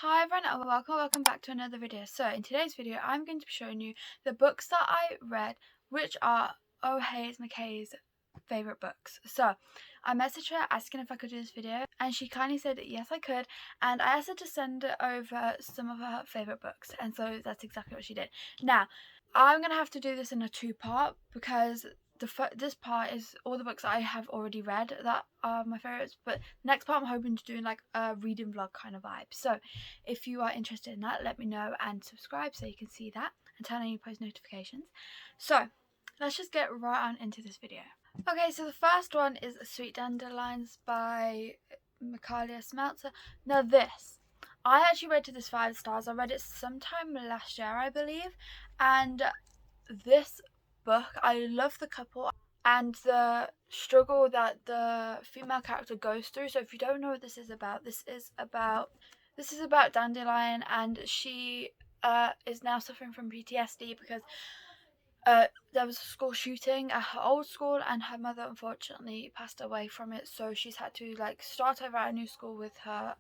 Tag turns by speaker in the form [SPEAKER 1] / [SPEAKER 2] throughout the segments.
[SPEAKER 1] Hi everyone and welcome back to another video. So in today's video I'm going to be showing you the books that I read, which are oheyitsmichae's favourite books. So I messaged her asking if I could do this video and she kindly said yes I could, and I asked her to send over some of her favourite books, and so that's exactly what she did. Now I'm going to have to do this in a two-part because this part is all the books that I have already read that are my favourites, but next part I'm hoping to do like a reading vlog kind of vibe. So if you are interested in that, let me know and subscribe so you can see that and turn on your post notifications. So let's just get right on into this video. Okay, so the first one is Sweet Dandelions by Michae Smeltzer. Now this, I actually rated this 5 stars. I read it sometime last year, I believe, and this book, I love the couple and the struggle that the female character goes through. So if you don't know what this is about Dandelion, and she is now suffering from PTSD because there was a school shooting at her old school and her mother unfortunately passed away from it, so she's had to like start over at a new school with her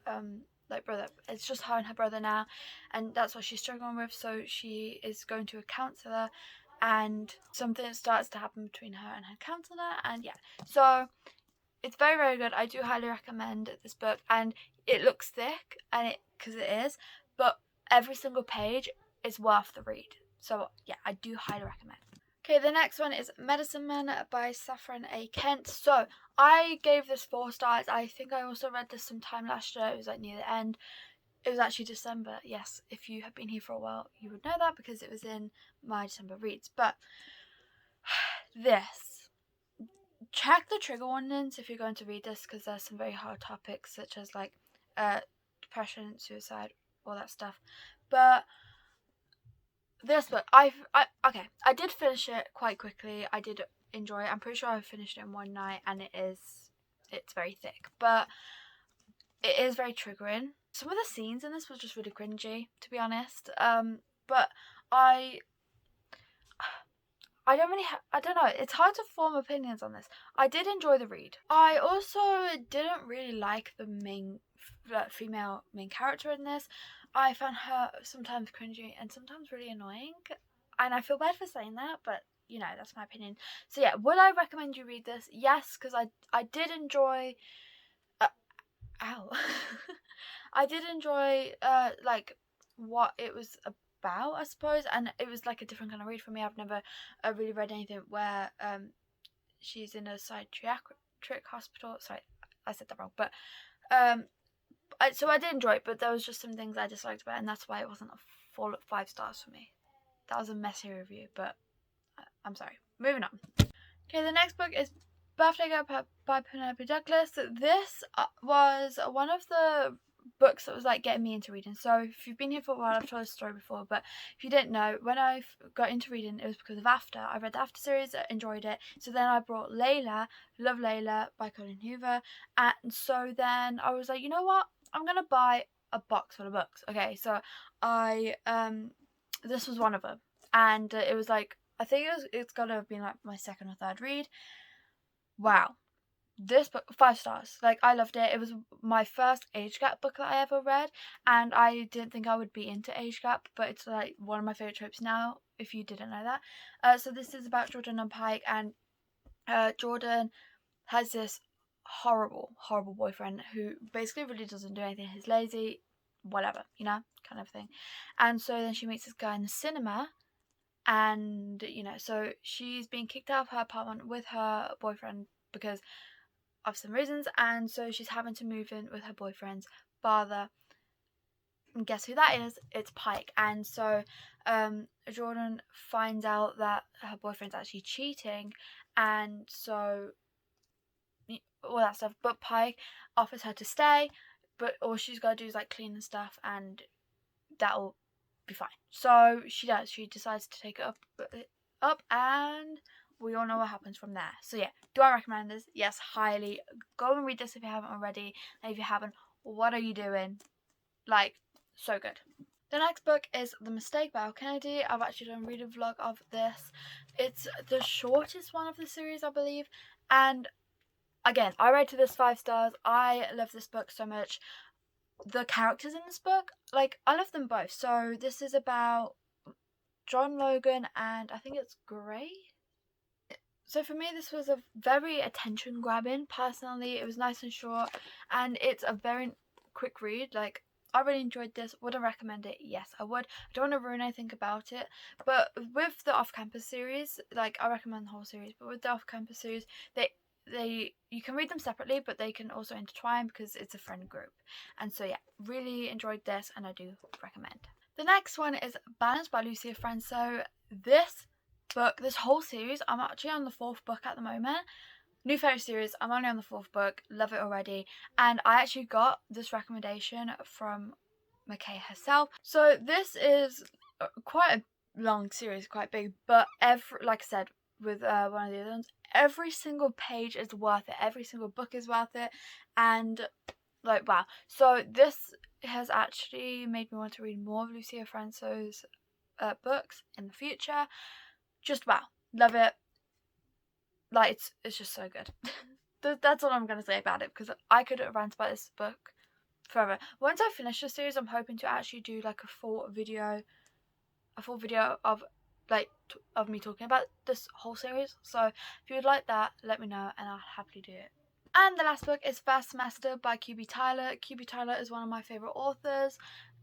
[SPEAKER 1] brother. It's just her and her brother now, and that's what she's struggling with. So she is going to a counsellor and something starts to happen between her and her counsellor, and yeah, so it's very, very good. I do highly recommend this book, and it looks thick, and because it is, but every single page is worth the read. So yeah, I do highly recommend. Okay, the next one is Medicine Man by Saffron A. Kent. So I gave this 4 stars. I think I also read this sometime last year. It was like near the end. It was actually December. Yes, if you have been here for a while, you would know that because it was in my December reads. But this, check the trigger warnings if you're going to read this, because there's some very hard topics such as like depression, suicide, all that stuff. But this book, I did finish it quite quickly. I did enjoy it. I'm pretty sure I finished it in one night, and it's very thick, but it is very triggering. Some of the scenes in this was just really cringy, to be honest. But I don't know. It's hard to form opinions on this. I did enjoy the read. I also didn't really like the female main character in this. I found her sometimes cringy and sometimes really annoying, and I feel bad for saying that, but you know, that's my opinion. So yeah, would I recommend you read this? Yes, because I did enjoy ow I did enjoy like what it was about, I suppose, and it was like a different kind of read for me. I've never really read anything where she's in a psychiatric hospital. Sorry, I said that wrong, but so I did enjoy it, but there was just some things I disliked about it, and that's why it wasn't a full 5 stars for me. That was a messy review, but I'm sorry. Moving on. Okay, the next book is Birthday Girl by Penelope Douglas. This was one of the books that was like getting me into reading. So if you've been here for a while, I've told this story before, but if you didn't know, when I got into reading, it was because of After. I read the After series, enjoyed it, so then I brought Layla, Love Layla by Colin Hoover, and so then I was like, you know what, I'm gonna buy a box full of books. Okay, so I this was one of them, and it was like, I think it's gotta have been like my second or third read. Wow, this book, 5 stars. Like, I loved it. It was my first age gap book that I ever read, and I didn't think I would be into age gap, but it's like one of my favorite tropes now, if you didn't know that. So this is about Jordan and Pike, and Jordan has this horrible boyfriend who basically really doesn't do anything. He's lazy, whatever, you know, kind of thing. And so then she meets this guy in the cinema, and you know, so she's being kicked out of her apartment with her boyfriend because of some reasons, and so she's having to move in with her boyfriend's father, and guess who that is? It's Pike. And so Jordan finds out that her boyfriend's actually cheating, and so all that stuff, but Pike offers her to stay, but all she's got to do is like clean and stuff, and that'll be fine. So she does. She decides to take it up, and we all know what happens from there. So yeah, do I recommend this? Yes, highly. Go and read this if you haven't already. And if you haven't, what are you doing? Like, so good. The next book is The Mistake by Al Kennedy. I've actually done a reading vlog of this. It's the shortest one of the series, I believe. And again, I rated this 5 stars. I love this book so much. the characters in this book, like, I love them both. So this is about John Logan and I think it's Gray. So for me, this was a very attention grabbing. Personally, it was nice and short, and it's a very quick read. Like, I really enjoyed this. Would I recommend it? Yes, I would. I don't want to ruin anything about it, but with the off-campus series, like, I recommend the whole series. But with the off-campus series, they you can read them separately, but they can also intertwine because it's a friend group. And so yeah, really enjoyed this, and I do recommend. The next one is Balance by Lucia Franco. This whole series, I'm actually on the 4th book at the moment. New fairy series, I'm only on the 4th book, love it already. And I actually got this recommendation from McKay herself. So this is quite a long series, quite big, but like I said with one of the other ones, every single page is worth it, every single book is worth it, and like, wow. So this has actually made me want to read more of Lucia Franco's books in the future. Just wow, love it. Like, it's just so good. That's all I'm gonna say about it, because I could rant about this book forever. Once I finish the series, I'm hoping to actually do like a full video of like of me talking about this whole series. So if you would like that, let me know and I'll happily do it. And the last book is First Semester by QB Tyler. QB Tyler is one of my favourite authors.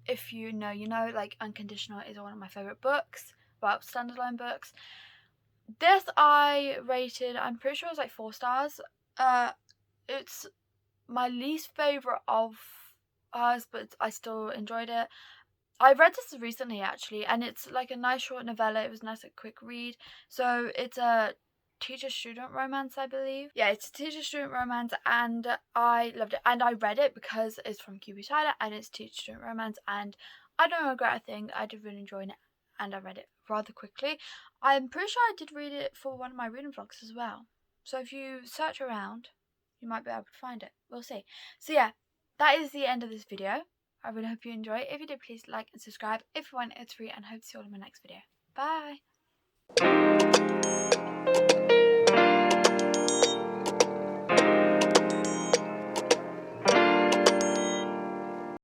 [SPEAKER 1] If you know, you know. Like, Unconditional is one of my favourite books, well, standalone books. This I rated, I'm pretty sure it was like 4 stars. It's my least favourite of hers, but I still enjoyed it. I read this recently actually, and it's like a nice short novella. It was a nice quick read. So it's a teacher-student romance, I believe. Yeah, it's a teacher-student romance, and I loved it. And I read it because it's from QB Tyler and it's teacher-student romance, and I don't regret a thing. I did really enjoy it, and I read it rather quickly. I'm pretty sure I did read it for one of my reading vlogs as well. So if you search around, you might be able to find it. We'll see. So yeah, that is the end of this video. I really hope you enjoy it. If you did, please like and subscribe. If you want, it's free, and hope to see you all in my next video. Bye!